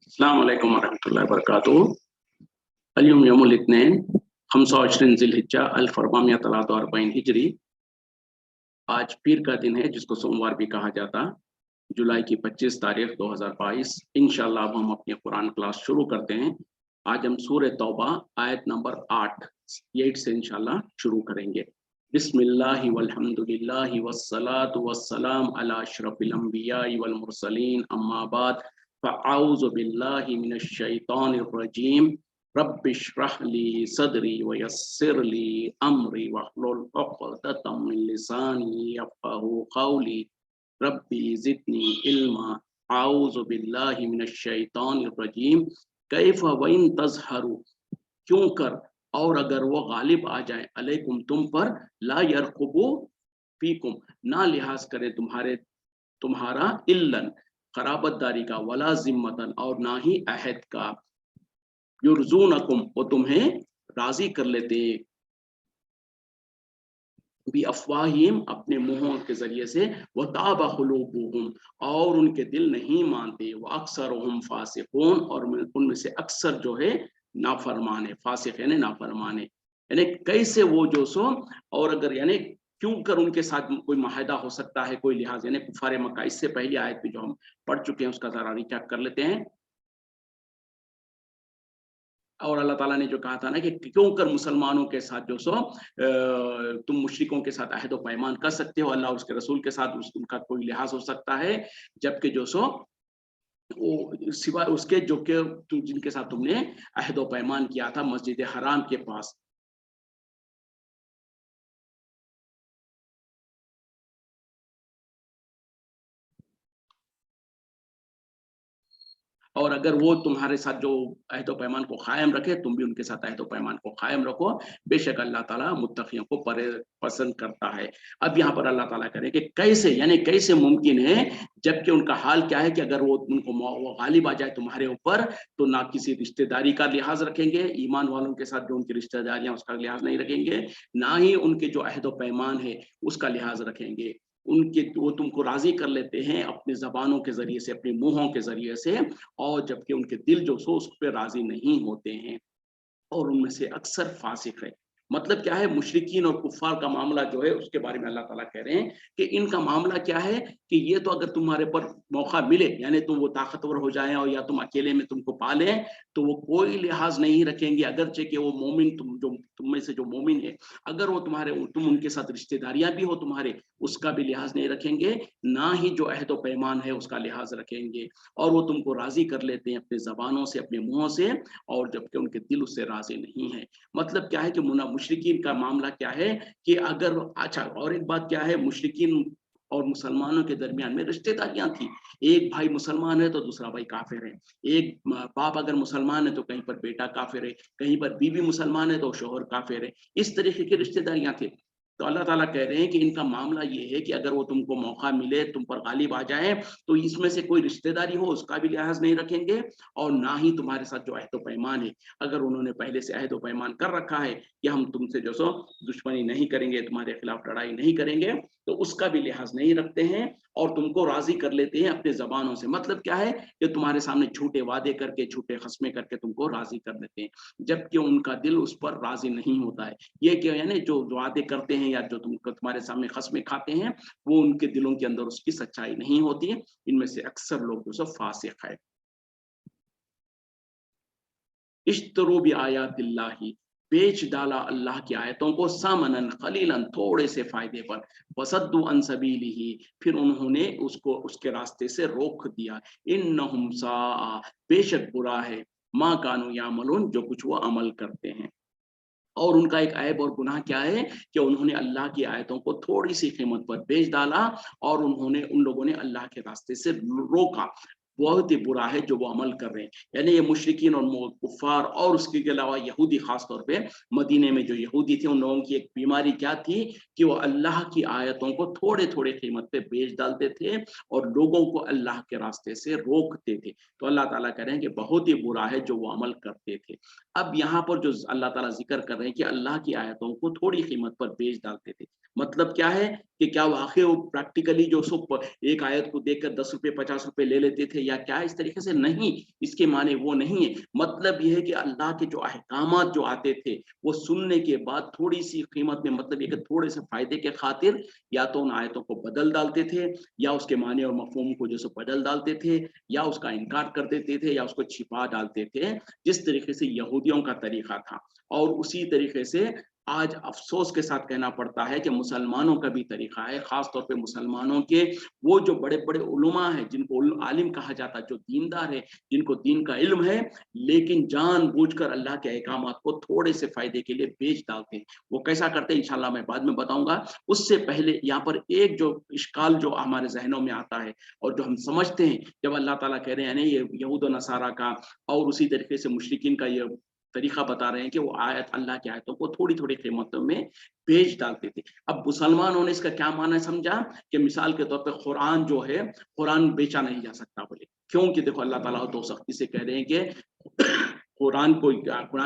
अस्सलाम वालेकुम वरहमतुल्लाहि वबरकातुहू। अल-यौम यौमुल इत्नीन 25 ज़िलहिज्जा 1443 हिजरी। आज पीर का दिन है जिसको सोमवार भी कहा जाता। जुलाई की 25 तारीख 2022। इंशाअल्लाह अब हम अपनी कुरान क्लास शुरू करते हैं। आज हम सूरह तौबा आयत नंबर 8 से इंशाअल्लाह शुरू करेंगे। बिस्मिल्लाहि वल्हम्दुलिल्लाहि वस्सलातु वस्सलाम अला अशरफिल अंबियाइ वल मुरसलीन अम्मा बाद फ़अऊज़ु बिल्लाहि मिनश शैतानिर रजीम। रब्बिश्रह ली सदरी वयस्सिर ली अमरी वहलुल उक़दतम मिन लिसानी यफ़क़हू क़ौली रब्बी ज़िदनी इल्मा। अऊज़ु बिल्लाहि मिनश शैतानिर रजीम। कैफ़ वइन तज़हरू, क्यों कर और अगर वो गालिब आ जाए, अलैकुम तुम पर, ला यरकुबू फीकुम ना लिहाज करे तुम्हारा इल्लन खराबतदारी का, वला जिम्मतन और ना ही अहद का, युरज़ूनकुम वो तुम्हें राजी कर लेते भी अफवाहिम अपने मुंहों के जरिए से, व ताबा कुलूबुहुम और उनके दिल नहीं मानते, व अक्सरुहुम फासिकून और उनमें से अक्सर जो है नाफरमान है। फासिक यानी नाफरमान है, यानी कैसे वो जो सो और अगर यानी क्यों कर उनके साथ कोई माहिदा हो सकता है, कोई लिहाज, यानी कुफार मक्का। इससे पहली आयत में जो हम पढ़ चुके हैं उसका जरा रिकैप कर लेते हैं। और अल्लाह ताला ने जो कहा था ना कि क्यों कर मुसलमानों के साथ जो सो तुम मुशरिकों के साथ अहद व पैमान कर सकते हो, अल्लाह उसके रसूल के साथ उनका कोई लिहाज हो सकता है, जबकि जो सो वो सिवाय उसके जो कि जिनके साथ तुमने अहद व पैमान किया था मस्जिद हराम के पास। और अगर वो तुम्हारे साथ जो अहद व पैमान को कायम रखे, तुम भी उनके साथ अहद व पैमान को कायम रखो। बेशक अल्लाह ताला मुत्तकियों को पसंद करता है। अब यहाँ पर अल्लाह ताला करें कि कैसे, यानी कैसे मुमकिन है, जबकि उनका हाल क्या है कि अगर वो वो गालिब आ जाए तुम्हारे ऊपर, तो ना किसी रिश्तेदारी का लिहाज रखेंगे, ईमान वालों के साथ जो उनकी रिश्तेदारियां उसका लिहाज नहीं रखेंगे, ना ही उनके जो अहद व पैमान है उसका लिहाज रखेंगे। उनके वो तुमको राजी कर लेते हैं अपनी जबानों के जरिए से, अपने मुंहों के जरिए से, और जबकि उनके दिल जो सो उस पर राजी नहीं होते हैं, और उनमें से अक्सर फासिक है। मतलब क्या है, मुशरिकीन और कुफार का मामला जो है उसके बारे में अल्लाह ताला कह रहे हैं कि इनका मामला क्या है कि ये तो अगर तुम्हारे पर मौका मिले, यानी तुम वो ताकतवर हो जाएं और या तुम अकेले में तुमको पालें, तो वो कोई लिहाज नहीं रखेंगे, अगरचे कि वो मोमिन, तुम में से जो मोमिन है, अगर वो तुम उनके साथ रिश्तेदारियां भी हो तुम्हारे, उसका भी लिहाज नहीं रखेंगे, ना ही जो अहद व पैमान है उसका लिहाज रखेंगे। और वो तुमको राजी कर लेते हैं अपने जबानों से, अपने मुंहों से, और जबकि उनके दिल उससे राजी नहीं है। मतलब क्या है कि मुशरिकीन का मामला क्या है कि अगर, अच्छा, और एक बात क्या है, मुशरिकीन और मुसलमानों के दरमियान में रिश्तेदारियां थी। एक भाई मुसलमान है तो दूसरा भाई काफिर है, एक बाप अगर मुसलमान है तो कहीं पर बेटा काफिर है, कहीं पर बीवी मुसलमान है तो शोहर काफिर है। इस तरीके की रिश्तेदारियां थी। तो अल्लाह ताला कह रहे हैं कि इनका मामला ये है कि अगर वो तुमको मौका मिले, तुम पर गालिब आ जाए, तो इसमें से कोई रिश्तेदारी हो उसका भी लिहाज नहीं रखेंगे, और ना ही तुम्हारे साथ जो अहद व पैमान है, अगर उन्होंने पहले से अहद व पैमान कर रखा है कि हम तुमसे जो सो दुश्मनी नहीं करेंगे, तुम्हारे खिलाफ लड़ाई नहीं करेंगे, तो उसका भी लिहाज नहीं रखते हैं, और तुमको राजी कर लेते हैं अपने जबानों से। मतलब क्या है कि तुम्हारे सामने झूठे वादे करके, झूठे खस्मे करके तुमको राजी कर देते हैं, जबकि उनका दिल उस पर राजी नहीं होता है। ये क्या, यानी जो वादे करते हैं या जो तुम्हारे सामने खस्मे खाते हैं, वो उनके दिलों के अंदर उसकी सच्चाई नहीं होती है। इनमें से अक्सर लोग जो सब फासिक है। इश्तरू भी आयातिल्लाही, बेच डाला अल्लाह की आयतों को, सामनन खलीलन थोड़े से फायदे पर, वसद्दू अन सबीलिही फिर उन्होंने उसको उसके रास्ते से रोक दिया, इन्नहुम साआ बेशक बुरा है, माँ कानू यामलून जो कुछ वो अमल करते हैं। और उनका एक ऐब और गुनाह क्या है कि उन्होंने अल्लाह की आयतों को थोड़ी सी कीमत पर बेच डाला, और उन लोगों ने अल्लाह के रास्ते से रोका। बहुत ही बुरा है जो वो अमल कर रहे हैं। यानी ये मुशरिकीन और कुफार और उसके अलावा यहूदी, खास तौर पे मदीने में जो यहूदी थे, उन लोगों की एक बीमारी क्या थी कि वो अल्लाह की आयतों को थोड़े थोड़े कीमत पे बेच डालते थे और लोगों को अल्लाह के रास्ते से रोकते थे। तो अल्लाह ताला कह रहे हैं कि बहुत ही बुरा है जो वो अमल करते थे। अब यहाँ पर जो अल्लाह ताला जिक्र कर रहे हैं कि अल्लाह की आयतों को थोड़ी कीमत पर बेच डालते थे, मतलब क्या है कि क्या वाकई वो प्रैक्टिकली जो सो एक आयत को देखकर 10 रुपए 50 रुपए ले लेते थे, या क्या इस तरीके से नहीं, इसके माने वो नहीं है। मतलब ये है कि अल्लाह के जो अहकामात जो आते थे वो सुनने के बाद थोड़ी सी कीमत में, मतलब ये कि थोड़े से फायदे के खातिर या तो उन आयतों को बदल डालते थे, या उसके माने और मफहूम को जो सो बदल डालते थे, या उसका इनकार कर देते थे, या उसको छिपा डालते थे, जिस तरीके से यहूदियों का तरीका था। और उसी तरीके से आज अफसोस के साथ कहना पड़ता है कि मुसलमानों का भी तरीका है, खास तौर पे मुसलमानों के वो जो बड़े बड़े उलमा हैं, जिनको आलिम कहा जाता है, जो दीनदार है, जिनको दीन का इल्म है, लेकिन जानबूझकर अल्लाह के अहकामात को थोड़े से फायदे के लिए बेच डालते हैं। वो कैसा करते हैं इंशाल्लाह मैं बाद में बताऊंगा। उससे पहले यहाँ पर एक जो इश्काल जो हमारे जहनों में आता है और जो हम समझते हैं, जब अल्लाह ताला कह रहे हैं नहीं ये यहूद और नसारा का और उसी तरीके से मुशरिकीन का ये तरीका बता रहे हैं कि वो आयत अल्लाह की आयतों को थोड़ी थोड़ी कीमतों में बेच डालते थे। अब मुसलमानों ने इसका क्या माना समझा कि मिसाल के तौर पे कुरान जो है, कुरान बेचा नहीं जा सकता बोले। क्योंकि देखो अल्लाह ताला तो सख्ती से कह रहे हैं कि कुरान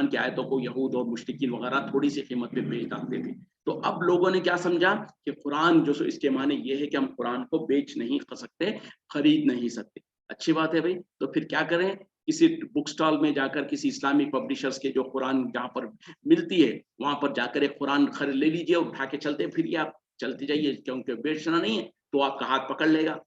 की आयतों को यहूद और मुश्रिकीन वगैरह थोड़ी सी कीमत पे बेच डालते थे। तो अब लोगों ने क्या समझा कि कुरान जो इसके माने ये है कि हम कुरान को बेच नहीं सकते, खरीद नहीं सकते। अच्छी बात है भाई, तो फिर क्या करें, किसी बुक स्टॉल में जाकर किसी इस्लामिक पब्लिशर्स के जो कुरान जहाँ पर मिलती है वहां पर जाकर एक कुरान खरीद ले लीजिए, उठा के चलते फिर आप चलते जाइए, क्योंकि बेचना नहीं है तो आपका हाथ पकड़ लेगा।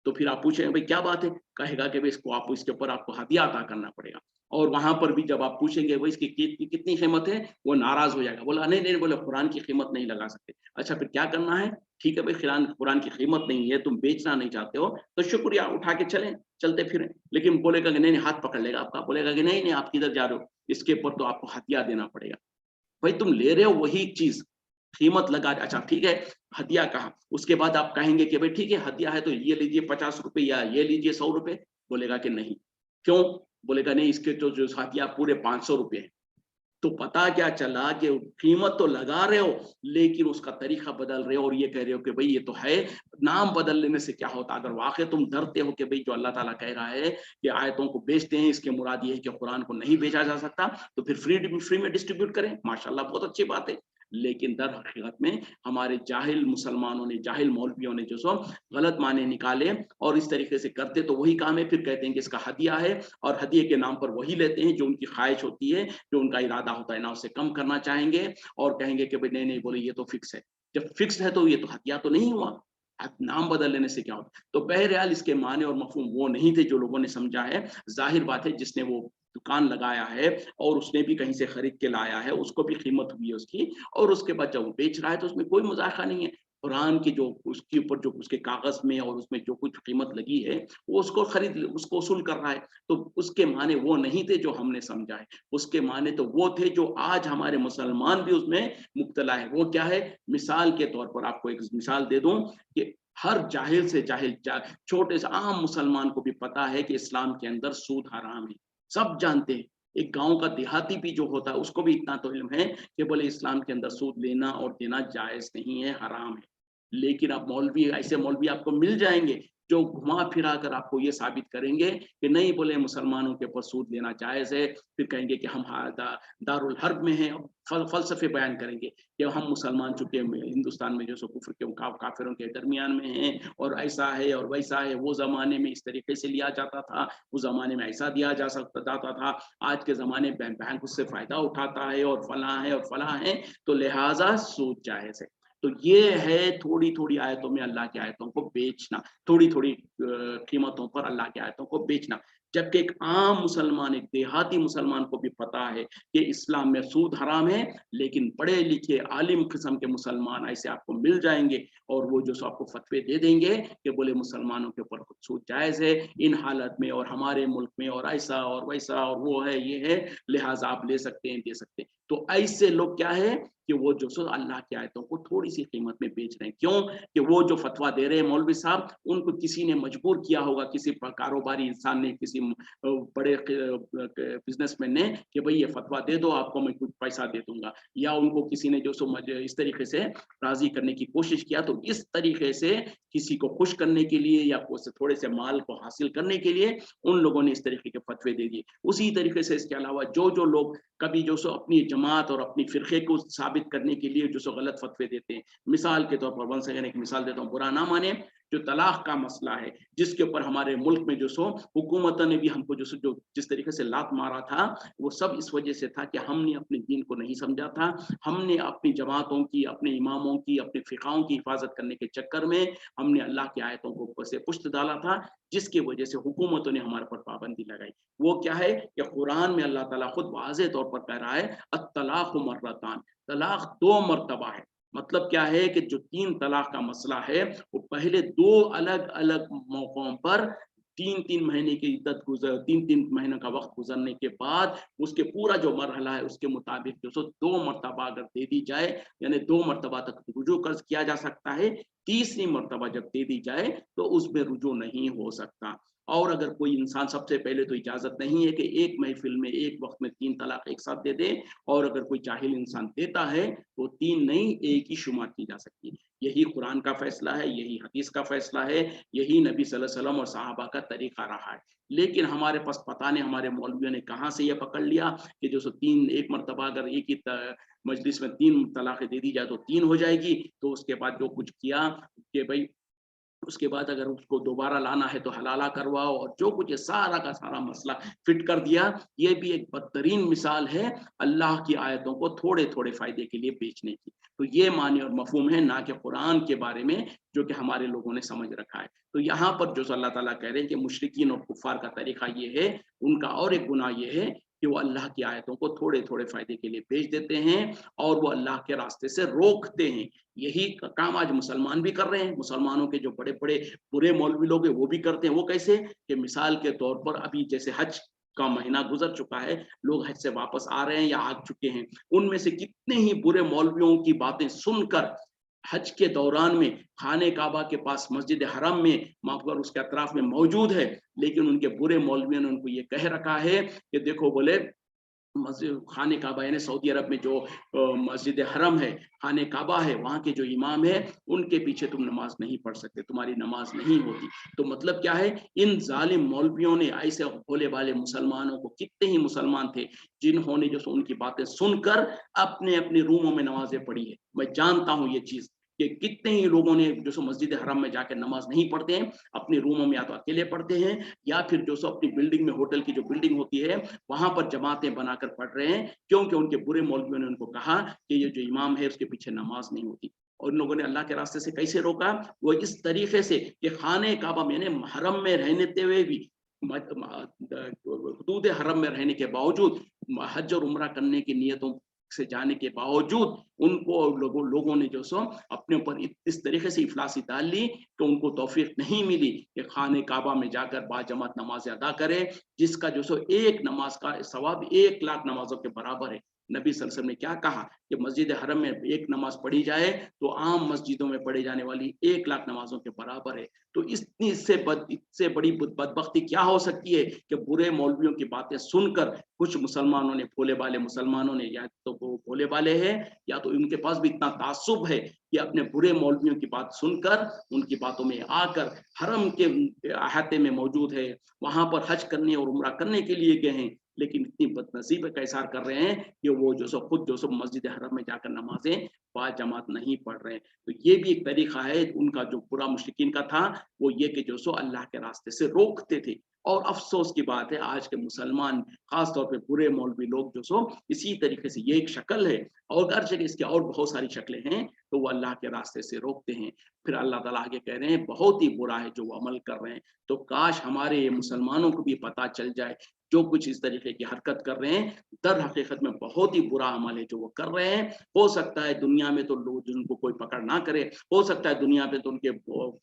तो फिर आप पूछेंगे भाई क्या बात है, कहेगा कि भाई इसको आप इसके ऊपर आपको हदिया अता करना पड़ेगा। और वहां पर भी जब आप पूछेंगे भाई इसकी कितनी कीमत है, वो नाराज हो जाएगा, बोला नहीं नहीं, बोले कुरान की कीमत नहीं लगा सकते। अच्छा फिर क्या करना है, ठीक है भाई कुरान की कीमत नहीं है, तुम बेचना नहीं चाहते हो तो शुक्रिया, उठा के चलें, चलते फिरें। लेकिन बोलेगा कि नहीं नहीं, हाथ पकड़ लेगा आपका, बोलेगा कि नहीं नहीं आप किधर जा रहे हो, इसके ऊपर तो आपको हदिया देना पड़ेगा। भाई तुम ले रहे हो वही चीज, कीमत लगा, अच्छा ठीक है हदिया कहा, उसके बाद आप कहेंगे कि भाई ठीक है हदिया है तो ये लीजिए 50 रुपए या ये लीजिए 100 रुपए, बोलेगा कि नहीं। क्यों, बोलेगा नहीं इसके जो हदिया पूरे 500 रुपए है। तो पता क्या चला कि कीमत तो लगा रहे हो लेकिन उसका तरीका बदल रहे हो, और ये कह रहे हो कि भाई ये तो है। नाम बदल लेने से क्या होता, अगर वाकई तुम डरते हो कि भाई जो अल्लाह ताला कह रहा है कि आयतों को बेचते हैं, इसके मुराद ये है कि कुरान को नहीं बेचा जा सकता, तो फिर फ्री में डिस्ट्रीब्यूट करें, माशाल्लाह बहुत अच्छी बात है। लेकिन दर हकीकत में हमारे जाहिल मुसलमानों ने, जाहिल मौलवियों ने जो सो गलत माने निकाले और इस तरीके से करते तो वही काम है, फिर कहते हैं कि इसका हदिया है, और हदिये के नाम पर वही लेते हैं जो उनकी ख्वाहिश होती है, जो उनका इरादा होता है ना उससे कम करना चाहेंगे, और कहेंगे कि भाई नहीं नहीं, बोले ये तो फिक्स है। जब फिक्स है तो ये तो हदिया तो नहीं हुआ, नाम बदल लेने से क्या होता। तो बहरहाल इसके माने और मफहूम वो नहीं थे जो लोगों ने समझा है। जाहिर बात है जिसने वो दुकान लगाया है और उसने भी कहीं से खरीद के लाया है, उसको भी कीमत हुई है उसकी, और उसके बाद जब वो बेच रहा है तो उसमें कोई मुजाखा नहीं है। कुरान की जो उसके ऊपर जो उसके कागज में और उसमें जो कुछ कीमत लगी है वो उसको खरीद उसको वसूल कर रहा है। तो उसके माने वो नहीं थे जो हमने समझा है, उसके माने तो वो थे जो आज हमारे मुसलमान भी उसमें मुब्तला है। वो क्या है, मिसाल के तौर पर आपको एक मिसाल दे दूं कि हर जाहिल से जाहिल छोटे से आम मुसलमान को भी पता है कि इस्लाम के अंदर सूद हराम है, सब जानते हैं। एक गांव का देहाती भी जो होता है उसको भी इतना तो इल्म है कि बोले इस्लाम के अंदर सूद लेना और देना जायज नहीं है, हराम है। लेकिन अब मौलवी, ऐसे मौलवी आपको मिल जाएंगे जो घुमा फिरा कर आपको ये साबित करेंगे कि नहीं, बोले मुसलमानों के ऊपर सूद लेना जायज है। फिर कहेंगे कि हम दारुल हर्ब में हैं, फलसफे बयान करेंगे कि हम मुसलमान चुके हिंदुस्तान में जो सो कुफर के काफिरों के दरमियान में हैं, और ऐसा है और वैसा है, वो जमाने में इस तरीके से लिया जाता था, उस जमाने में ऐसा दिया जा सकता जाता था, आज के जमाने में बैंक उससे फायदा उठाता है और फला है और फला है, तो लिहाजा सूद जायज है। तो ये है थोड़ी थोड़ी आयतों में अल्लाह की आयतों को बेचना, थोड़ी थोड़ी कीमतों पर अल्लाह की आयतों को बेचना। जबकि एक आम मुसलमान, एक देहाती मुसलमान को भी पता है कि इस्लाम में सूद हराम है, लेकिन पढ़े लिखे आलिम किस्म के मुसलमान ऐसे आपको मिल जाएंगे और वो जो आपको फतवे दे देंगे कि बोले मुसलमानों के ऊपर सूद जायज है इन हालत में, और हमारे मुल्क में और ऐसा और वैसा और वो है ये है, लिहाजा आप ले सकते हैं, दे सकते हैं। तो ऐसे लोग क्या है कि वो जो सो अल्लाह की आयतों को थोड़ी सी कीमत में बेच रहे हैं। क्यों, कि वो जो फतवा दे रहे हैं मौलवी साहब, उनको किसी ने मजबूर किया होगा, किसी कारोबारी इंसान ने, किसी बड़े बिजनेसमैन ने कि भाई ये फतवा दे दो, आपको मैं कुछ पैसा दे दूंगा, या उनको किसी ने जो सो इस तरीके से राजी करने की कोशिश किया। तो इस तरीके से किसी को खुश करने के लिए या थोड़े से माल को हासिल करने के लिए उन लोगों ने इस तरीके के फतवे दे दिए। उसी तरीके से इसके अलावा जो लोग कभी जो सो अपनी जमात और अपनी फिरके को साबित करने के लिए जो सो गलत फतवे देते हैं, मिसाल के तौर पर वन सेकंड एक मिसाल देता हूँ, बुरा ना माने, जो तलाक का मसला है, जिसके ऊपर हमारे मुल्क में जो सो हुकूमत ने भी हमको जो जिस तरीके से लात मारा था, वो सब इस वजह से था कि हमने अपने दीन को नहीं समझा था। हमने अपनी जमातों की, अपने इमामों की, अपने फिकाओं की हिफाजत करने के चक्कर में हमने अल्लाह की आयतों को ऊपर से पुष्ट डाला था, जिसकी वजह से हुकूमतों ने हमारे पर पाबंदी लगाई। वो क्या है कि कुरान में अल्लाह ताला खुद वाज़ेह तौर पर कह रहा है, अत-तलाक़ु मर्रतान, तलाक 2 मर्तबा है। मतलब क्या है कि जो 3 तलाक का मसला है, वो पहले 2 अलग-अलग मौकों पर 3-3 महीने की इद्दत 3-3 महीने का वक़्त गुज़रने के बाद उसके पूरा जो मरहला है उसके मुताबिक जो सो 2 मर्तबा अगर दे दी जाए, यानी 2 मर्तबा तक रुजू कर्ज़ किया जा सकता है। तीसरी मर्तबा जब दे दी जाए तो उसमें रुजू नहीं हो सकता। और अगर कोई इंसान, सबसे पहले तो इजाज़त नहीं है कि एक महफ़िल में एक वक़्त में 3 तलाक एक साथ दे दे, और अगर कोई जाहिल इंसान देता है तो 3 नहीं, 1 ही शुमार की जा सकती है। यही कुरान का फ़ैसला है, यही हदीस का फ़ैसला है, यही नबी सल्लल्लाहु अलैहि वसल्लम और सहाबा का तरीक़ा रहा है। लेकिन हमारे पास पता नहीं हमारे मौलवियों ने कहाँ से ये पकड़ लिया कि जो सो 3 एक मर्तबा अगर एक ही मजलिस में 3 तलाक़ें दे दी जाए तो 3 हो जाएगी। तो उसके बाद जो कुछ किया कि भई उसके बाद अगर उसको दोबारा लाना है तो हलाला करवाओ, और जो कुछ है सारा का सारा मसला फिट कर दिया। ये भी एक बदतरीन मिसाल है अल्लाह की आयतों को थोड़े-थोड़े फ़ायदे के लिए बेचने की। तो ये मानी और मफ़हूम है, ना कि कुरान के बारे में जो कि हमारे लोगों ने समझ रखा है। तो यहाँ पर जो अल्लाह ताला कह रहे हैं कि मुशरिकीन और कुफ़ार का तरीक़ा ये है, उनका और एक गुनाह ये है कि वो अल्लाह की आयतों को थोड़े-थोड़े फ़ायदे के लिए बेच देते हैं और वो अल्लाह के रास्ते से रोकते हैं। यही काम आज मुसलमान भी कर रहे हैं। मुसलमानों के जो बड़े-बड़े बुरे मौलवी लोग हैं वो भी करते हैं। वो कैसे? कि मिसाल के तौर पर अभी जैसे हज का महीना गुज़र चुका है, लोग हज से वापस आ रहे हैं या आ चुके हैं। उनमें से कितने ही बुरे मौलवियों की बातें सुनकर हज के दौरान में खाने काबा के पास मस्जिद हरम में वहाँ पर उसके अतराफ में मौजूद है, लेकिन उनके बुरे मौलवियों ने उनको ये कह रखा है कि देखो बोले मस्जिद खाने काबा यानी सऊदी अरब में जो मस्जिद हरम है, खाने काबा है, वहाँ के जो इमाम है, उनके पीछे तुम नमाज नहीं पढ़ सकते, तुम्हारी नमाज नहीं होती। तो मतलब क्या है, इन जालिम मौलवियों ने ऐसे भोले भाले मुसलमानों को, कितने ही मुसलमान थे जिन्होंने जो उनकी बातें सुनकर अपने अपने रूमों में नमाजें पढ़ी है। मैं जानता हूँ ये चीज कि कितने ही लोगों ने जो सो मस्जिद हरम में जाकर नमाज नहीं पढ़ते हैं, अपने रूमों में या तो अकेले पढ़ते हैं या फिर जो सो अपनी बिल्डिंग में, होटल की जो बिल्डिंग होती है वहां पर जमातें बनाकर पढ़ रहे हैं, क्योंकि उनके बुरे मौलवियों ने उनको कहा कि ये जो इमाम है उसके पीछे नमाज नहीं होती। और उन लोगों ने अल्लाह के रास्ते से कैसे रोका? वो इस तरीके से कि खाने काबा में यानी हरम में रहते हुए भी, हदूद हरम में रहने के बावजूद, हज और उम्रा करने की नियतों से जाने के बावजूद उनको लोगों ने जो सो अपने ऊपर इस तरीके से इफलासी डाल ली कि उनको तौफीक नहीं मिली कि खाने काबा में जाकर बाजमात नमाज अदा करे, जिसका जो सो एक नमाज का सवाब 1 लाख नमाजों के बराबर है। नबी सल्लल्लाहु अलैहि वसल्लम ने क्या कहा कि मस्जिद हरम में एक नमाज पढ़ी जाए तो आम मस्जिदों में पढ़े जाने वाली 1 लाख नमाजों के बराबर है। तो इससे बड़ी बदबख्ती क्या हो सकती है कि बुरे मौलवियों की बातें सुनकर कुछ मुसलमानों ने, भोले भाले मुसलमानों ने, या तो वो भोले भाले हैं या तो उनके पास भी इतना तासुब है कि अपने बुरे मौलवियों की बात सुनकर उनकी बातों में आकर हरम के अहाते में मौजूद है, वहां पर हज करने और उम्रा करने के लिए गए हैं, लेकिन इतनी बदनसीब का इज़हार कर रहे हैं कि वो जो सो खुद जो सो मस्जिद हरम में जाकर नमाजें बाजमात नहीं पढ़ रहे हैं। तो ये भी एक तरीका है उनका, जो बुरा मुशरिकीन का था, वो ये कि जो सो अल्लाह के रास्ते से रोकते थे। और अफसोस की बात है आज के मुसलमान, खास तौर पे बुरे मौलवी लोग जो सो इसी तरीके से, ये एक शक्ल है और अगरचे इसकी और बहुत सारी शक्लें हैं, तो वो अल्लाह के रास्ते से रोकते हैं। फिर अल्लाह ताला आगे कह रहे हैं बहुत ही बुरा है जो वो अमल कर रहे हैं। तो काश हमारे मुसलमानों को भी पता चल जाए जो कुछ इस तरीके की हरकत कर रहे हैं दर हकीकत में बहुत ही बुरा अमल है जो वो कर रहे हैं। हो सकता है दुनिया में तो लोग जिनको कोई पकड़ ना करे, हो सकता है दुनिया पे तो उनके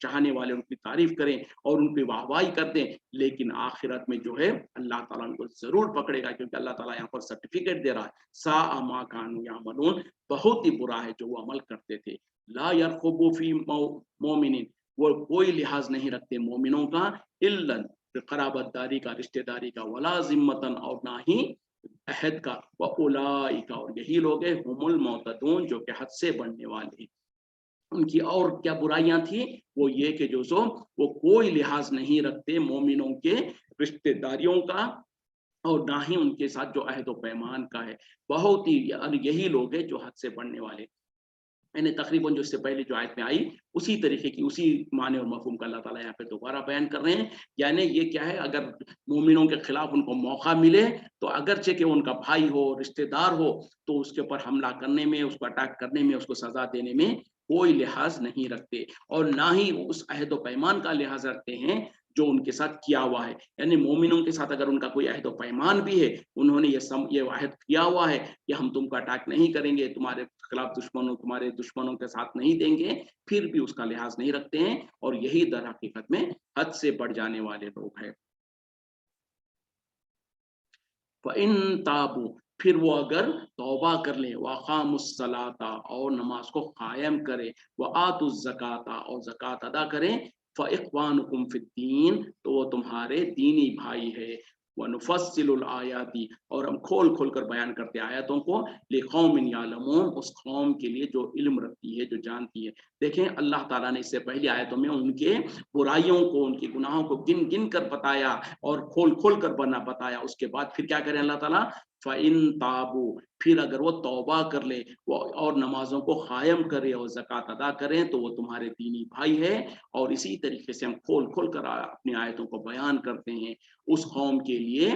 चाहने वाले उनकी तारीफ करें और उनकी वाहवाही कर दें, लेकिन आखिरत में जो है अल्लाह ताला उनको जरूर पकड़ेगा, क्योंकि अल्लाह ताला यहाँ पर सर्टिफिकेट दे रहा है, सा मा कानू यामलून, बहुत ही बुरा है जो वो अमल करते थे। ला यरकुबु फी मोमिनिन, वो कोई लिहाज नहीं रखते मोमिनों का, इल्लन कराबतदारी का, रिश्तेदारी का, वला जिम्मतन, और ना ही अहद का, व उलाइका, और यही लोग हैं हुमुल मोतदून, जो कि हद से बढ़ने वाले हैं। उनकी और क्या बुराइयां थी? वो ये कि जो सो वो कोई लिहाज नहीं रखते मोमिनों के रिश्तेदारियों का और ना ही उनके साथ जो अहद व पैमान का है। बहुत ही, यही लोग हैं जो हद से बढ़ने वाले। यानी तकरीबन जो इससे पहले जो आयत में आई उसी तरीके की, उसी माने और मफहूम का अल्लाह ताला यहाँ पे दोबारा बयान कर रहे हैं। यानी ये क्या है, अगर मोमिनों के खिलाफ उनको मौका मिले तो अगरचे कि उनका भाई हो, रिश्तेदार हो, तो उसके ऊपर हमला करने में, उसको अटैक करने में, उसको सजा देने में कोई लिहाज नहीं रखते, और ना ही उस अहद व पैमान का लिहाज रखते हैं जो उनके साथ किया हुआ है। यानी मोमिनों के साथ अगर उनका कोई अहद व पैमान भी है, उन्होंने ये अहद किया हुआ है कि हम तुमको अटैक नहीं करेंगे, तुम्हारे खिलाफ तुम्हारे दुश्मनों के साथ नहीं देंगे, फिर भी उसका लिहाज नहीं रखते हैं, और यही दर हकीकत में हद से बढ़ जाने वाले लोग हैं। इन ताबू, फिर वो अगर तौबा कर ले, वक़ामुस्सलाता, और नमाज को कायम करे, व आतुज़्ज़काता, और ज़कात अदा करें, फ़इख्वानुकुम फ़िद्दीन, तो वो तुम्हारे दीनी भाई है, व नुफ़स्सिलुल आयाति, और हम खोल खोल कर बयान करते हैं आयतों को, लिक़ौमिन यालमून, उस कौम के लिए जो इल्म रखती है, जो जानती है। देखें अल्लाह ताला ने इससे पहली आयतों में उनके बुराइयों को, उनके गुनाहों को गिन गिन कर बताया और खोल खोल कर बना बताया। उसके बाद फिर क्या करें अल्लाह ताला, फ़इन ताबू, फिर अगर वो तौबा कर ले, वो और नमाजों को कायम करे और ज़कात अदा करें, तो वो तुम्हारे दीनी भाई है। और इसी तरीके से हम खोल खोल कर अपनी आयतों को बयान करते हैं उस कौम के लिए,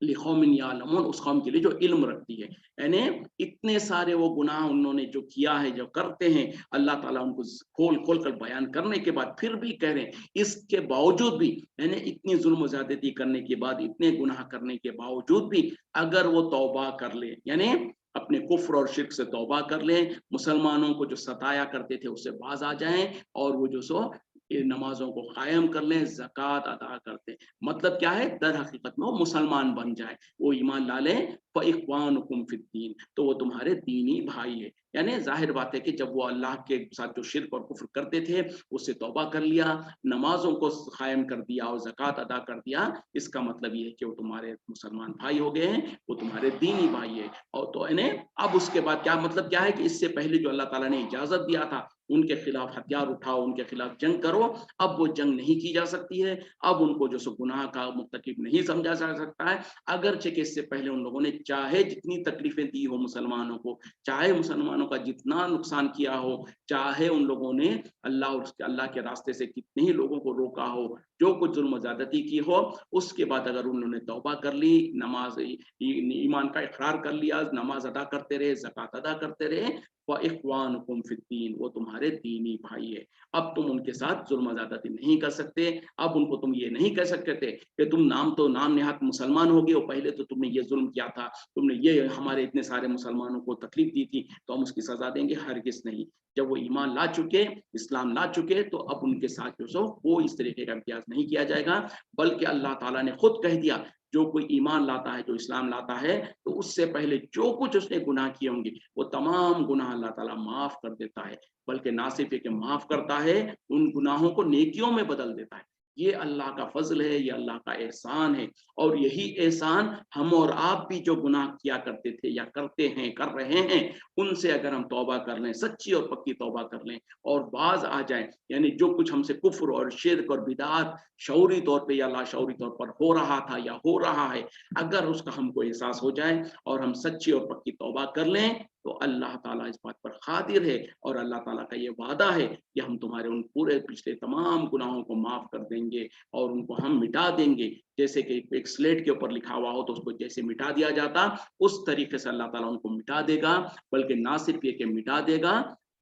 लिक़ौमिन यालमून, उस कौम के लिए जो इल्म रखती है। यानी इतने सारे वो गुनाह उन्होंने जो किया है, जो करते हैं, अल्लाह ताला उनको खोल खोल कर बयान करने के बाद फिर भी कह रहे हैं, इसके बावजूद भी, यानी इतनी जुल्म ज्यादती करने के बाद, इतने गुनाह करने के बावजूद भी अगर वो तौबा कर ले, यानी अपने कुफ्र और शिर्क से तौबा कर लें, मुसलमानों को जो सताया करते थे उससे बाज आ जाएं, और वो जो सो ये नमाजों को कायम कर लें, ज़कात अदा करते हैं। मतलब क्या है, दर हकीकत में वो मुसलमान बन जाए, वो ईमान ला लें, फ़इख्वानुकुम फ़िद्दीन, तो वो तुम्हारे दीनी भाई है। यानी जाहिर बात है कि जब वो अल्लाह के साथ जो शिर्क और कुफ्र करते थे, उससे तौबा कर लिया, नमाजों को कायम कर दिया और ज़कात अदा कर दिया, इसका मतलब ये है कि वो तुम्हारे मुसलमान भाई हो गए हैं, वो तुम्हारे दीनी भाई है। और तो इन्हें अब उसके बाद क्या मतलब क्या है कि इससे पहले जो अल्लाह ताला ने इजाज़त दिया था उनके खिलाफ हथियार उठाओ, उनके खिलाफ जंग करो, अब वो जंग नहीं की जा सकती है। अब उनको जो सो गुनाह का मुर्तकिब नहीं समझा जा सकता है, अगरचे कि इससे पहले उन लोगों ने चाहे जितनी तकलीफें दी हो मुसलमानों को, चाहे मुसलमानों का जितना नुकसान किया हो, चाहे उन लोगों ने अल्लाह और उसके अल्लाह के रास्ते से कितने ही लोगों को रोका हो, जो कुछ जुल्म ज्यादती की हो, उसके बाद अगर उन्होंने तौबा कर ली, नमाज ईमान का इकरार कर लिया, नमाज अदा करते रहे, ज़कात अदा करते रहे, व इख्वानुकुम फिद्दीन, वो तुम्हारे दीनी भाई है। अब तुम उनके साथ जुल्म ज्यादती नहीं कर सकते। अब उनको तुम ये नहीं कह सकते थे कि तुम नाम नेहात मुसलमान हो गए हो, पहले तो तुमने ये जुल्म किया था, तुमने ये हमारे इतने सारे मुसलमानों को तकलीफ दी थी, तो हम उसकी सजा देंगे। हरगिज नहीं। जब वो ईमान ला चुके, इस्लाम ला चुके, तो अब उनके साथ जो सो वो इस तरीके का इम्तियाज नहीं किया जाएगा, बल्कि अल्लाह ताला ने खुद कह दिया, जो कोई ईमान लाता है, जो इस्लाम लाता है, तो उससे पहले जो कुछ उसने गुनाह किए होंगे, वो तमाम गुनाह अल्लाह ताला माफ कर देता है। बल्कि ना सिर्फ ये कि माफ करता है, उन गुनाहों को नेकियों में बदल देता है। ये अल्लाह का फजल है, ये अल्लाह का एहसान है। और यही एहसान हम और आप भी जो गुनाह किया करते थे या करते हैं, कर रहे हैं, उनसे अगर हम तौबा कर लें, सच्ची और पक्की तौबा कर लें और बाज आ जाएं, यानी जो कुछ हमसे कुफ्र और शिर्क और बिदात शऊरी तौर पे या लाशऊरी तौर पर हो रहा था या हो रहा है, अगर उसका हमको एहसास हो जाए और हम सच्ची और पक्की तौबा कर लें, तो अल्लाह ताला इस बात पर कादिर है। और अल्लाह ताला का ये वादा है कि हम तुम्हारे उन पूरे पिछले तमाम गुनाहों को माफ कर देंगे और उनको हम मिटा देंगे। जैसे कि एक स्लेट के ऊपर लिखा हुआ हो तो उसको जैसे मिटा दिया जाता, उस तरीके से अल्लाह ताला उनको मिटा देगा। बल्कि ना सिर्फ ये कि मिटा देगा,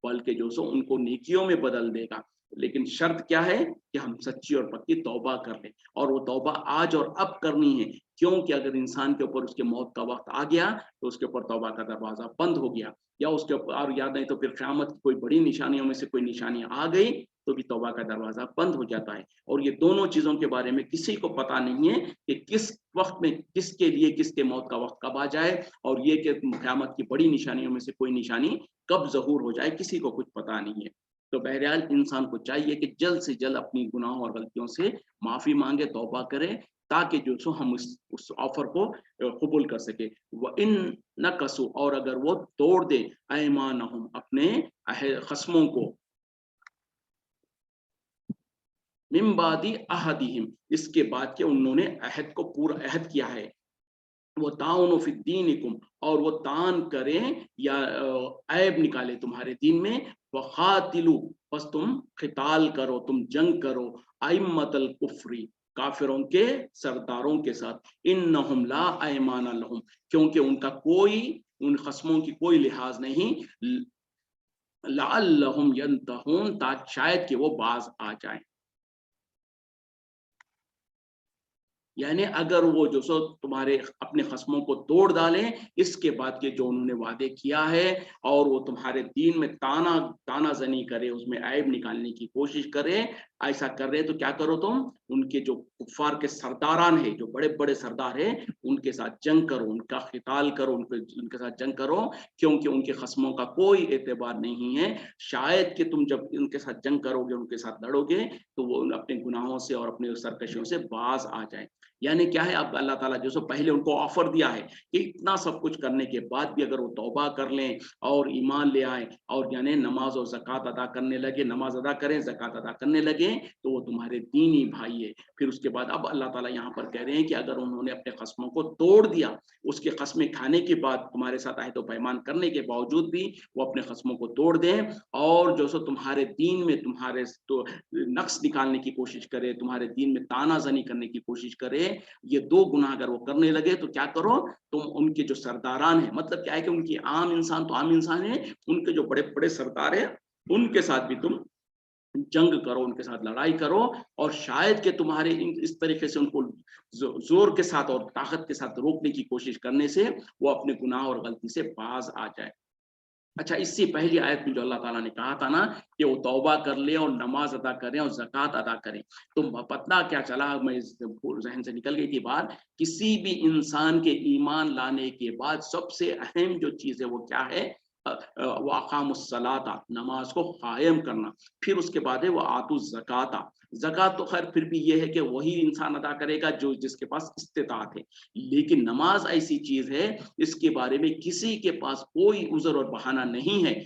बल्कि जो सो उनको नेकियों में बदल देगा। लेकिन शर्त क्या है कि हम सच्ची और पक्की तौबा कर लें, और वो तौबा आज और अब करनी है। क्योंकि अगर इंसान के ऊपर उसके मौत का वक्त आ गया, तो उसके ऊपर तौबा का दरवाजा बंद हो गया, या उसके ऊपर और याद नहीं तो फिर क़यामत की कोई बड़ी निशानियों में से कोई निशानी आ गई, तो भी तौबा का दरवाजा बंद हो जाता है। और ये दोनों चीजों के बारे में किसी को पता नहीं है कि किस वक्त में किसके लिए किसके मौत का वक्त कब आ जाए, और ये कि क़यामत की बड़ी निशानियों में से कोई निशानी कब ज़हूर हो जाए, किसी को कुछ पता नहीं है। तो बहरहाल इंसान को चाहिए कि जल्द से जल्द अपनी गुनाहों और गलतियों से माफी मांगे, तौबा करे, ताकि जो सो हम उस ऑफर को कबूल कर सके। व इन न कसु, और अगर वो तोड़ दे ऐमानहुम, अपने खस्मों को, मिन बादी अहदिहिम, इसके बाद के उन्होंने अहद को पूरा अहद किया है, वो ताउन फी दीनिकुम, और वो तान करें या ऐब निकाले तुम्हारे दीन में, वखातिलु, बस तुम खिताल करो, तुम जंग करो, अइम्मतल कुफ्री, काफिरों के सरदारों के साथ, इन्नहुम ला ऐमान लहुम, क्योंकि उनका कोई, उन खस्मों की कोई लिहाज नहीं, लअल्लहुम यंतहून, ताकि शायद कि वो बाज आ जाएं। यानी अगर वो जो सो तुम्हारे अपने खस्मों को तोड़ डालें, इसके बाद के जो उन्होंने वादे किया है, और वो तुम्हारे दीन में ताना ताना जनी करे, उसमें ऐब निकालने की कोशिश करे, ऐसा कर रहे तो क्या करो तुम, उनके जो कुफार के सरदारान है, जो बड़े बड़े सरदार है, उनके साथ जंग करो, उनका खिताल करो, उनके साथ जंग करो, क्योंकि उनके खस्मों का कोई एतबार नहीं है। शायद कि तुम जब उनके साथ जंग करोगे, उनके साथ लड़ोगे, तो वो अपने गुनाहों से और अपने सरकशियों से बाज आ जाए। यानी क्या है, अब अल्लाह ताला जो सो पहले उनको ऑफर दिया है कि इतना सब कुछ करने के बाद भी अगर वो तौबा कर लें और ईमान ले आए, और यानी नमाज और ज़कात अदा करने लगे, नमाज अदा करें, ज़कात अदा करने लगे, तो वो तुम्हारे दीनी भाई है। फिर उसके बाद अब अल्लाह ताला यहाँ पर कह रहे हैं कि अगर उन्होंने अपने खस्मों को तोड़ दिया, उसके खस्में खाने के बाद, तुम्हारे साथ अहद व पैमान करने के बावजूद भी वो अपने खस्मों को तोड़ दें, और जो सो तुम्हारे दीन में तुम्हारे तो नक्स निकालने की कोशिश करे, तुम्हारे दीन में तानाजनी करने की कोशिश करे, ये दो गुनाह अगर वो करने लगे, तो क्या करो तुम, उनके जो सरदारान है, मतलब क्या है कि उनकी आम इंसान तो आम इंसान है, उनके जो बड़े बड़े सरदार है, उनके साथ भी तुम जंग करो, उनके साथ लड़ाई करो, और शायद कि तुम्हारे इस तरीके से उनको जोर के साथ और ताकत के साथ रोकने की कोशिश करने से वो अपने गुनाह और गलती से बाज आ जाए। अच्छा, इससे पहली आयत में जो अल्लाह ताला ने कहा था ना कि वो तौबा कर ले और नमाज अदा करें और ज़कात अदा करें, तो पता क्या चला, मैं ज़हन से निकल गई थी बात, किसी भी इंसान के ईमान लाने के बाद सबसे अहम जो चीज़ है वो क्या है, वाक़ामुस्सलाता, नमाज को कायम करना। फिर उसके बाद है वो आतु ज़काता, ज़कात तो खैर फिर भी ये है कि वही इंसान अदा करेगा जो जिसके पास इस्तिताअत है, लेकिन नमाज ऐसी चीज़ है, इसके बारे में किसी के पास कोई उज़र और बहाना नहीं है।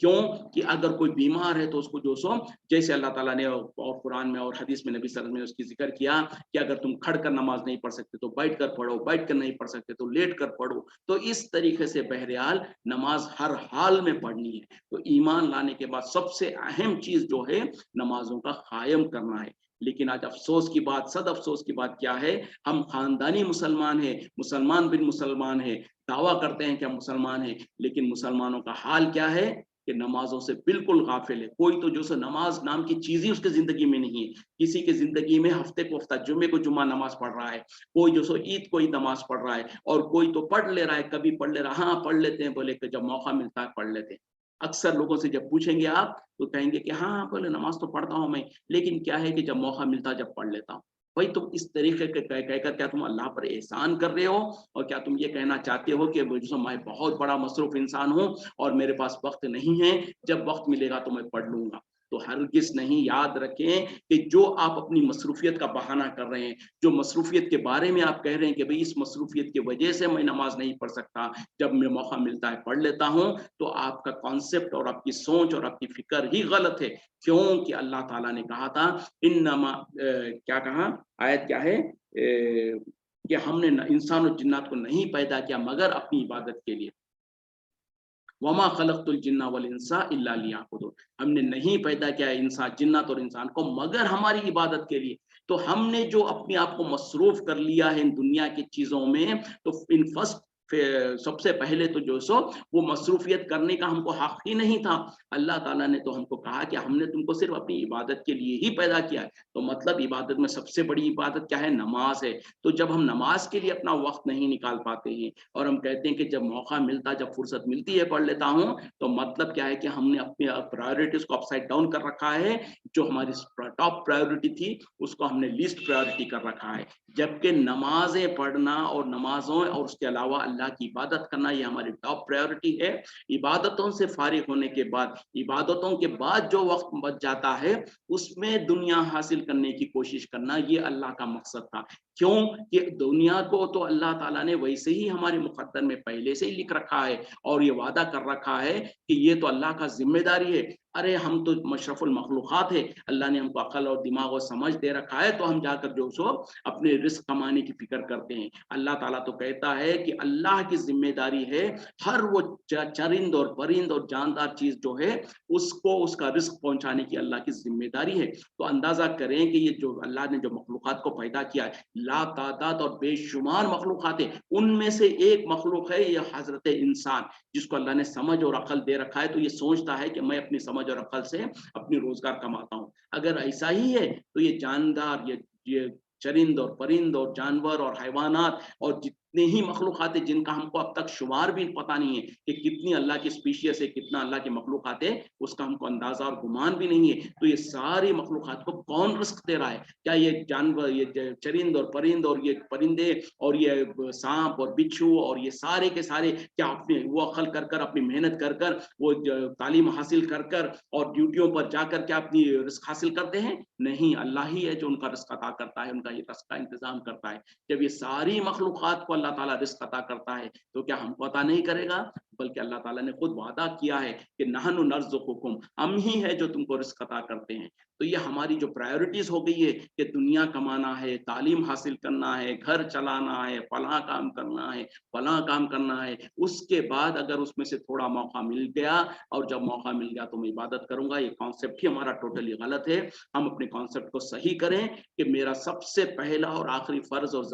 क्यों? कि अगर कोई बीमार है तो उसको जो सो, जैसे अल्लाह ताला ने और कुरान में और हदीस में नबी सल्लल्लाहु अलैहि वसल्लम ने उसकी ज़िक्र किया कि अगर तुम खड़ कर नमाज नहीं पढ़ सकते तो बैठ कर पढ़ो, बैठ कर नहीं पढ़ सकते तो लेट कर पढ़ो। तो इस तरीके से बहरहाल नमाज हर हाल में पढ़नी है। तो ईमान लाने के बाद सबसे अहम चीज़ जो है, नमाज़ों का कायम करना है। लेकिन आज अफ़सोस की बात, सद अफ़सोस की बात क्या है, हम ख़ानदानी मुसलमान हैं, मुसलमान बिन मुसलमान हैं, दावा करते हैं कि हम मुसलमान हैं, लेकिन मुसलमानों का हाल क्या है कि नमाज़ों से बिल्कुल गाफिल है। कोई तो जो सो नमाज नाम की चीज़ ही उसकी ज़िंदगी में नहीं है। किसी की ज़िंदगी में हफ्ते को हफ्ता, जुम्मे को जुम्मा नमाज पढ़ रहा है, कोई जो सो ईद को ईद नमाज पढ़ रहा है, और कोई तो पढ़ ले रहा है, कभी पढ़ ले रहा है, हाँ पढ़ लेते हैं, बोले कि जब मौका मिलता है पढ़ लेते हैं। अक्सर लोगों से जब पूछेंगे आप, तो कहेंगे कि हाँ बोले नमाज तो पढ़ता हूँ मैं, लेकिन क्या है कि जब मौका मिलता है जब पढ़ लेता हूँ। भाई तुम इस तरीके के कहकर क्या तुम अल्लाह पर एहसान कर रहे हो, और क्या तुम ये कहना चाहते हो कि मैं बहुत बड़ा मसरूफ इंसान हूँ और मेरे पास वक्त नहीं है, जब वक्त मिलेगा तो मैं पढ़ लूंगा। तो हरगिज़ नहीं, याद रखें कि जो आप अपनी मसरूफियत का बहाना कर रहे हैं, जो मसरूफियत के बारे में आप कह रहे हैं कि भाई इस मसरूफियत की वजह से मैं नमाज नहीं पढ़ सकता, जब मैं मौका मिलता है पढ़ लेता हूँ, तो आपका कॉन्सेप्ट और आपकी सोच और आपकी फिक्र ही गलत है। क्योंकि अल्लाह ताला ने कहा था, इन्नमा क्या कहा, आयत क्या है, कि हमने इंसान और जिन्नात को नहीं पैदा किया मगर अपनी इबादत के लिए। वमा खलक़तुल जिन्ना वल इंसा इल्ला लियअबुदून, हमने नहीं पैदा किया इंसान, जिन्नात और इंसान को मगर हमारी इबादत के लिए। तो हमने जो अपने आप को मसरूफ कर लिया है इन दुनिया की चीजों में, तो इन फर्स्ट सबसे पहले तो जो सो वो मसरूफियत करने का हमको हक ही नहीं था। अल्लाह ताला ने तो हमको कहा कि हमने तुमको सिर्फ अपनी इबादत के लिए ही पैदा किया है। तो मतलब इबादत में सबसे बड़ी इबादत क्या है, नमाज है। तो जब हम नमाज के लिए अपना वक्त नहीं निकाल पाते हैं, और हम कहते हैं कि जब मौका मिलता, जब फुर्सत मिलती है पढ़ लेता हूँ, तो मतलब क्या है कि हमने अपनी प्रायोरिटीज को अपसाइड डाउन कर रखा है। जो हमारी टॉप प्रायोरिटी थी उसको हमने लीस्ट प्रायोरिटी कर रखा है। जबकि नमाजें पढ़ना और नमाजों और उसके अलावा अल्लाह की इबादत करना, ये हमारी टॉप प्रायोरिटी है। इबादतों से फारिग होने के बाद, इबादतों के बाद जो वक्त बच जाता है, उसमें दुनिया हासिल करने की कोशिश करना, ये अल्लाह का मकसद था। क्यों कि दुनिया को तो अल्लाह ताला ने वैसे ही हमारे मुकद्दर में पहले से ही लिख रखा है, और ये वादा कर रखा है कि ये तो अल्लाह का जिम्मेदारी है। अरे हम तो मशरफुल मखलूक़ात है, अल्लाह ने हमको अक़ल और दिमाग और समझ दे रखा है, तो हम जाकर जो सो अपने रिस्क कमाने की फिक्र करते हैं। अल्लाह ताला तो कहता है कि अल्लाह की जिम्मेदारी है हर वो चरिंद और परिंद और जानदार चीज जो है उसको उसका रिस्क पहुंचाने की अल्लाह की जिम्मेदारी है। तो अंदाजा करें कि ये जो अल्लाह ने जो मखलूक़ात को पैदा किया है, ला तादाद और बेशुमार मखलूक़ात है, उनमें से एक मखलूक है ये हजरत इंसान, जिसको अल्लाह ने समझ और अकल दे रखा है। तो ये सोचता है कि मैं अपनी समझ और अकल से अपनी रोजगार कमाता हूँ। अगर ऐसा ही है तो ये जानदार, ये चरिंद और परिंद और जानवर और हैवानात और जितने ही मखलूक़ात है जिनका हमको अब तक शुमार भी पता नहीं है कि कितनी अल्लाह की स्पीशीज है, कितना अल्लाह की मखलूक़ात है, उसका हमको अंदाजा और गुमान भी नहीं है। तो ये सारी मखलूक़ात को कौन रिस्क दे रहा है? क्या ये जानवर, ये चरिंद और परिंद और ये परिंदे और ये सांप और बिच्छू और ये सारे के सारे क्या अपने वो अकल कर कर, अपनी मेहनत कर कर, वो तालीम हासिल कर कर और ड्यूटियों पर जाकर क्या अपनी रिस्क हासिल करते हैं? नहीं, अल्लाह ही है जो उनका रिस्क अता करता है, उनका ये रिस्क का इंतजाम करता है। जब ये सारी मखलूक़ात को अल्लाह ताला रिस्क अता करता है तो क्या हमको अता नहीं करेगा? बल्कि अल्लाह ताला ने खुद वादा किया है कि नहनु नर्ज़ुकुकुम, हम ही है जो तुमको रिस्क अता करते हैं। तो ये हमारी जो प्रायोरिटीज हो गई है कि दुनिया कमाना है, तालीम हासिल करना है, घर चलाना है, फलां काम करना है, फलां काम करना है, उसके बाद अगर उसमें से थोड़ा मौका मिल गया और जब मौका मिल गया तो मैं इबादत करूंगा, ये कॉन्सेप्ट ही हमारा टोटली गलत है। हम अपने कॉन्सेप्ट को सही करें कि मेरा सबसे पहला और आखिरी फर्ज और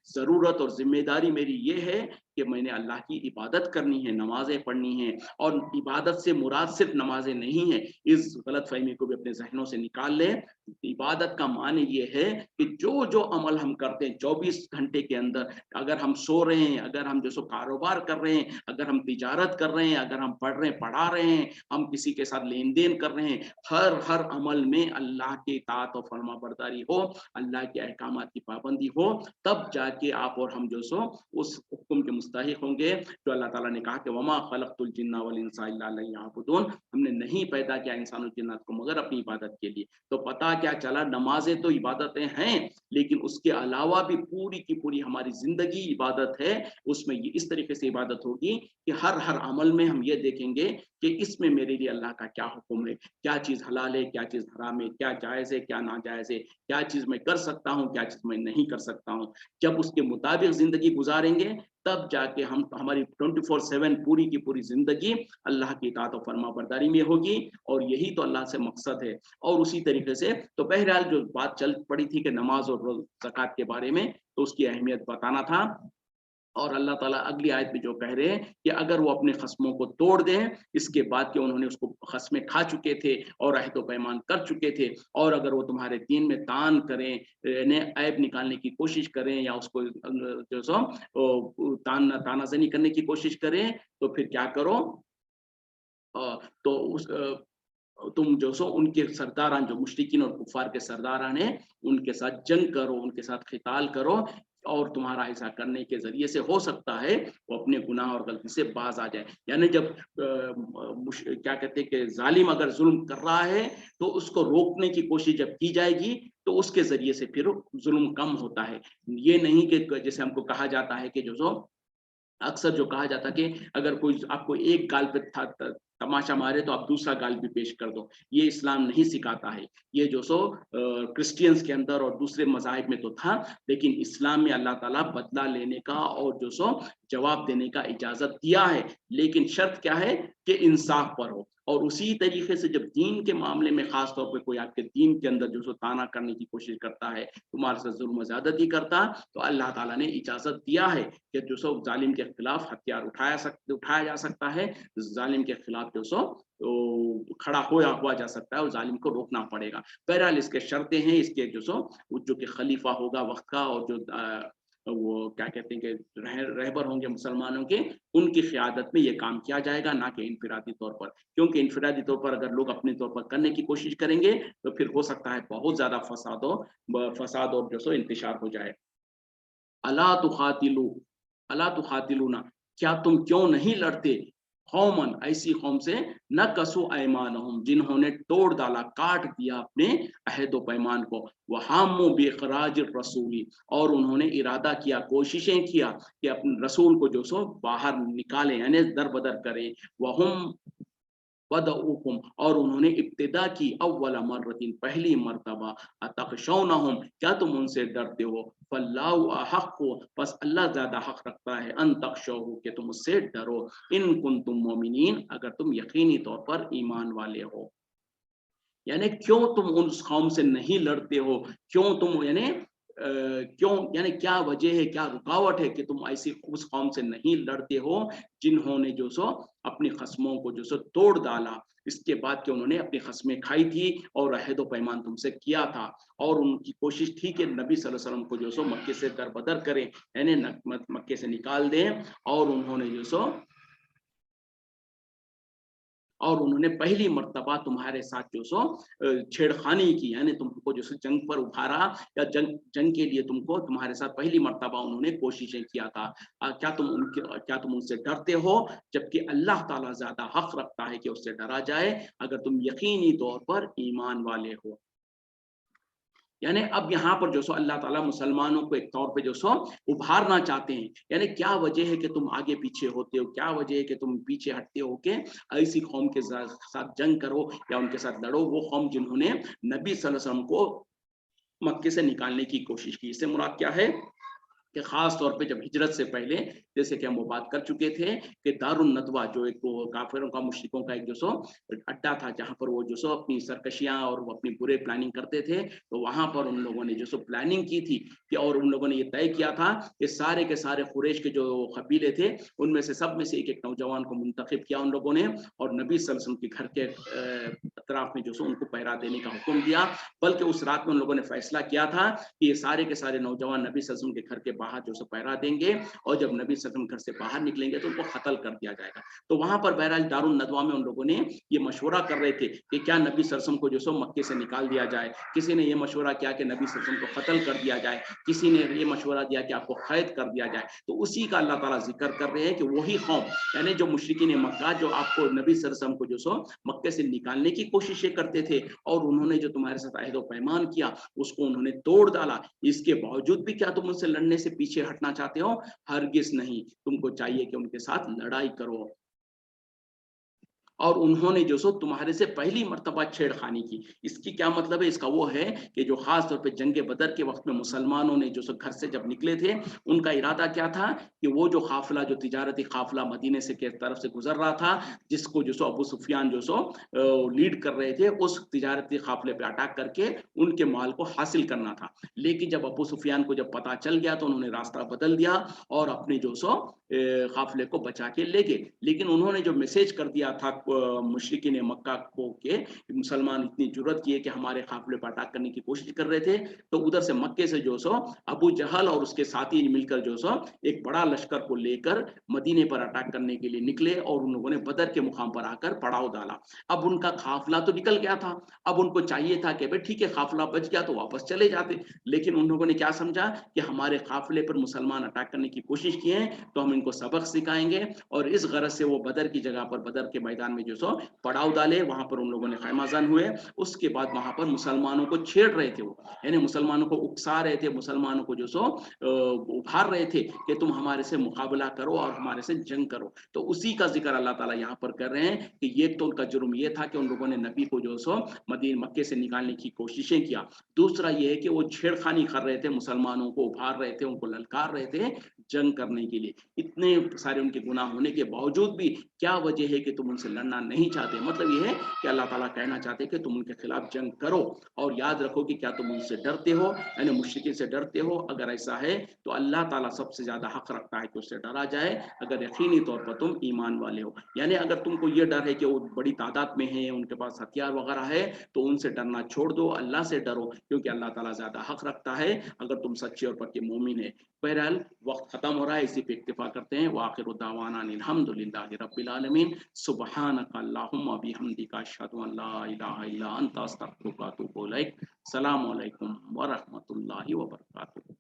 जरूरत और जिम्मेदारी मेरी ये है कि मैंने अल्लाह की इबादत करनी है, नमाजें पढ़नी है। और इबादत से मुराद सिर्फ नमाजें नहीं है, इस गलत फहमी को भी अपने जहनों से निकाल लें। इबादत का माने ये है कि जो जो अमल हम करते हैं 24 घंटे के अंदर, अगर हम सो रहे हैं, अगर हम जो सो कारोबार कर रहे हैं, अगर हम तिजारत कर रहे हैं, अगर हम पढ़ रहे हैं, पढ़ा रहे हैं, हम किसी के साथ लेन देन कर रहे हैं, हर अमल में अल्लाह की इताअत और फरमा बरदारी हो, अल्लाह के अहकामात की पाबंदी हो, तब जाके आप और हम जो सो उस हुक्म के मुस्तहिक होंगे जो अल्लाह ताला ने कहा कि वमा खलक़तुल जिन्ना वल इंसा इल्ला लियअबुदून, हमने नहीं पैदा किया इंसान और जिन्नात को मगर अपनी इबादत के लिए। तो पता क्या चला, नमाजें तो इबादतें हैं, लेकिन उसके अलावा भी पूरी की पूरी हमारी जिंदगी इबादत है। उसमें ये इस तरीके से इबादत होगी कि हर अमल में हम ये देखेंगे कि इसमें मेरे लिए अल्लाह का क्या हुक्म है, क्या चीज़ हलाल है, क्या चीज़ हराम है, क्या जायज़ है, क्या नाजायज़ है, क्या चीज़ मैं कर सकता हूँ, क्या चीज़ मैं नहीं कर सकता हूँ। जब उसके मुताबिक ज़िंदगी गुजारेंगे तब जाके हम हमारी 24/7 पूरी की पूरी ज़िंदगी अल्लाह की इताअत और फरमाबरदारी में होगी। और यही तो अल्लाह से मकसद है। और उसी तरीके से तो बहरहाल जो बात चल पड़ी थी कि नमाज और ज़कात के बारे में, तो उसकी अहमियत बताना था। और अल्लाह ताला अगली आयत में जो कह रहे हैं कि अगर वो अपने खस्मों को तोड़ दें, इसके बाद कि उन्होंने उसको खस्में खा चुके थे और अहद व पैमान कर चुके थे, और अगर वो तुम्हारे दीन में तान करें, ऐब निकालने की कोशिश करें या उसको जो सो तानाज़नी करने की कोशिश करें, तो फिर क्या करो? तो तुम जो सो उनके सरदारान, जो मुश्रिकीन और कुफ़ार के सरदारान हैं, उनके साथ जंग करो, उनके साथ क़िताल करो। और तुम्हारा ऐसा करने के ज़रिए से हो सकता है वो अपने गुनाह और गलती से बाज़ आ जाए। यानी जब क्या कहते हैं कि ज़ालिम अगर ज़ुल्म कर रहा है, तो उसको रोकने की कोशिश जब की जाएगी, तो उसके ज़रिए से फिर ज़ुल्म कम होता है। ये नहीं कि जैसे हमको कहा जाता है कि जो सो अक्सर जो कहा जाता है कि अगर कोई आपको एक गाल पे तमाचा मारे तो आप दूसरा गाल भी पेश कर दो, ये इस्लाम नहीं सिखाता है। ये जो सो क्रिश्चियंस के अंदर और दूसरे मज़ाहिब में तो था, लेकिन इस्लाम में अल्लाह ताला बदला लेने का और जो सो जवाब देने का इजाज़त दिया है, लेकिन शर्त क्या है कि इंसाफ पर हो। और उसी तरीके से जब दीन के मामले में ख़ास तौर पे कोई आपके दीन के अंदर जो सो ताना करने की कोशिश करता है, तुम्हारे साथ ज़ुल्म ज़्यादती करता, तो अल्लाह ताला ने इजाज़त दिया है कि जो सो जालिम के खिलाफ हथियार उठाया जा सकता है, जालिम के खिलाफ जो सो तो खड़ा हुआ जा सकता है और जालिम को रोकना पड़ेगा। बहरहाल इसके शर्तें हैं, इसके जो सो जो कि खलीफा होगा वक्त का, और जो वो क्या कहते हैं कि रहबर होंगे मुसलमानों के, उनकी क़ियादत में ये काम किया जाएगा, ना कि इनफरादी तौर पर। क्योंकि इनफरादी तौर पर अगर लोग अपने तौर पर करने की कोशिश करेंगे, तो फिर हो सकता है बहुत ज़्यादा फसाद और जो सो इंतशार हो जाए। अला तुखातिलू अला तुखातिलूना, क्या तुम क्यों नहीं लड़ते? कौमन, ऐसी कौम से न कसु ऐमानहुम, जिन्होंने तोड़ डाला, काट दिया अपने अहद व पैमान को। वहामु बिखराज रसूली, और उन्होंने इरादा किया, कोशिशें किया कि अपने रसूल को जो सो बाहर निकालें, यानी दर बदर करें। वहुम वदऊकुम, और उन्होंने इब्तिदा की, अव्वल मर्रतिन, पहली मर्तबा, अतखशौनहुम, क्या तुम उनसे डरते हो, फल्लाहु अहक्कु, बस अल्लाह ज्यादा हक रखता है, अन तखशौहु, कि तुम उससे डरो, इन कुंतुम मोमिनीन, अगर तुम यकीनी तौर पर ईमान वाले हो। यानी क्यों तुम उस कौम से नहीं लड़ते हो, क्यों तुम यानी क्यों, यानी क्या वजह है, क्या रुकावट है कि तुम ऐसी उस कौम से नहीं लड़ते हो जिन्होंने जो सो अपनी खस्मों को जो सो तोड़ डाला, इसके बाद कि उन्होंने अपनी खस्में खाई थी और अहद व पैमान तुमसे किया था, और उनकी कोशिश थी कि नबी सल्लल्लाहु अलैहि वसल्लम को जो सो मक्के से दरबदर करें, यानी मक्के से निकाल दें, और उन्होंने जो सो और उन्होंने पहली मर्तबा तुम्हारे साथ जो सो छेड़खानी की, यानी तुमको जो सो जंग पर उभारा, या जंग जंग के लिए तुमको तुम्हारे साथ पहली मर्तबा उन्होंने कोशिशें किया था। क्या तुम उनसे डरते हो, जबकि अल्लाह ताला ज्यादा हक रखता है कि उससे डरा जाए, अगर तुम यकीनी तौर पर ईमान वाले हो। यानी अब यहाँ पर जो सो अल्लाह ताला मुसलमानों को एक तौर पे जो सो उभारना चाहते हैं, यानी क्या वजह है कि तुम आगे पीछे होते हो, क्या वजह है कि तुम पीछे हटते हो के ऐसी कौम के साथ जंग करो या उनके साथ लड़ो, वो कौम जिन्होंने नबी सल्लल्लाहु अलैहि वसल्लम को मक्के से निकालने की कोशिश की। इससे मुराद क्या है कि खास तौर पे जब हिजरत से पहले, जैसे कि हम वो बात कर चुके थे कि दारुन नदवा, जो एक काफिरों का, मुशरिकों का एक जो सो अड्डा था, जहां पर वो जो सो अपनी सरकशियां और वो अपनी बुरे प्लानिंग करते थे, तो वहां पर उन लोगों ने जो सो प्लानिंग की थी कि, और उन लोगों ने ये तय किया था कि सारे के सारे कुरैश के जो कबीले थे उनमें से सब में से एक एक नौजवान को मुंतखब किया उन लोगों ने, और नबी सल्लल्लाहु अलैहि वसल्लम के घर के अतराफ में जो सो उनको पहरा देने का हुक्म दिया। बल्कि उस रात में उन लोगों ने फैसला किया था कि ये सारे के सारे नौजवान नबी सल्लल्लाहु अलैहि वसल्लम के घर के बाहर जो सो पहरा देंगे, और जब नबी सल्लल्लाहु अलैहि वसल्लम घर से बाहर निकलेंगे तो उनको कत्ल कर दिया जाएगा। तो वहां पर बहरहाल दारुन नदवा में उन लोगों ने ये मशवरा कर रहे थे कि क्या नबी सल्लल्लाहु अलैहि वसल्लम को जो सो मक्के से निकाल दिया जाए, किसी ने ये मशवरा किया कि नबी सल्लल्लाहु अलैहि वसल्लम को कत्ल कर दिया जाए, किसी ने ये मशवरा दिया कि आपको कैद कर दिया जाए। तो उसी का अल्लाह ताला जिक्र कर रहे हैं कि वही कौम, यानी जो मुशरिकीन मक्का, जो आपको नबी सल्लल्लाहु अलैहि वसल्लम को जो सो मक्के से निकालने की कोशिशें करते थे, और उन्होंने जो तुम्हारे साथ अहद व पैमान किया उसको उन्होंने तोड़ डाला, इसके बावजूद भी क्या तुम उनसे लड़ने से पीछे हटना चाहते हो? हरगिज नहीं, तुमको चाहिए कि उनके साथ लड़ाई करो। और उन्होंने जो सो तुम्हारे से पहली मर्तबा छेड़खानी की। इसकी क्या मतलब है? इसका वो है कि जो खास तौर पे जंग बदर के वक्त में मुसलमानों ने जो सो घर से जब निकले थे, उनका इरादा क्या था कि वो जो काफिला, जो तिजारती काफिला मदीने से के तरफ से गुजर रहा था, जिसको जो सो अबू सुफियान जो सो लीड कर रहे थे, उस तिजारती काफिले पे अटैक करके उनके माल को हासिल करना था। लेकिन जब अबू सुफियान को जब पता चल गया तो उन्होंने रास्ता बदल दिया और अपने जो सो काफिले को बचा के ले गए। लेकिन उन्होंने जो मैसेज कर दिया था मुशरिकीन मक्का को के मुसलमान इतनी जुर्रत की है कि हमारे काफिले पर अटैक करने की कोशिश कर रहे थे, तो उधर से मक्के से जो सो अबू जहल और उसके साथी मिलकर जो सो एक बड़ा लश्कर को लेकर मदीने पर अटैक करने के लिए निकले, और उन लोगों ने बदर के मुकाम पर आकर पड़ाव डाला। अब उनका काफिला तो निकल गया था, अब उनको चाहिए था कि भाई ठीक है, काफिला बच गया तो वापस चले जाते, लेकिन उन लोगों ने क्या समझा कि हमारे काफिले पर मुसलमान अटैक करने की कोशिश किए हैं तो हम इनको सबक सिखाएंगे, और इस गरज से वो बदर की जगह पर, बदर के मैदान में जो सो पड़ाव डाले, वहां पर उन लोगों ने खैमाजान हुए। उसके बाद वहां पर मुसलमानों को छेड़ रहे थे, वो यानी मुसलमानों को उकसा रहे थे, मुसलमानों को जो सो उभार रहे थे कि तुम हमारे से मुकाबला करो और हमारे से जंग करो। तो उसी का जिक्र अल्लाह ताला यहाँ पर कर रहे हैं कि ये तो उनका जुर्म ये था कि उन लोगों ने नबी को जो सो मक्के से निकालने की कोशिशें किया। दूसरा ये है कि वो छेड़खानी कर रहे थे, मुसलमानों को उभार रहे थे, उनको ललकार रहे थे जंग करने के लिए। इतने सारे उनके गुनाह होने के बावजूद भी क्या वजह है कि तुम उनसे लड़ना नहीं चाहते? मतलब ये है कि अल्लाह ताला कहना चाहते हैं कि तुम उनके खिलाफ जंग करो, और याद रखो कि क्या तुम उनसे डरते हो, यानी मुशरिकीन से डरते हो? अगर ऐसा है तो अल्लाह ताला सबसे ज्यादा हक रखता है कि उससे डरा जाए, अगर यकीनी तौर पर तुम ईमान वाले हो। यानी अगर तुमको ये डर है कि वो बड़ी तादाद में है, उनके पास हथियार वगैरह है, तो उनसे डरना छोड़ दो, अल्लाह से डरो, क्योंकि अल्लाह ताला ज्यादा हक रखता है अगर तुम सच्चे और पक्के मोमिन है। बहरहाल वक्त खत्म हो रहा है, इसी पे इक्तिफा करते हैं। वाखिरु दावाना अल्हम्दुलिल्लाहि रब्बिल आलमीन, सुब्हानक अल्लाहुम्मा बिहम्दिका अशहदु अन ला इलाहा इल्ला अंता अस्तगफिरुका व अतूबु इलैक। अस्सलामु अलैकुम व रहमतुल्लाहि व बरकातुहू।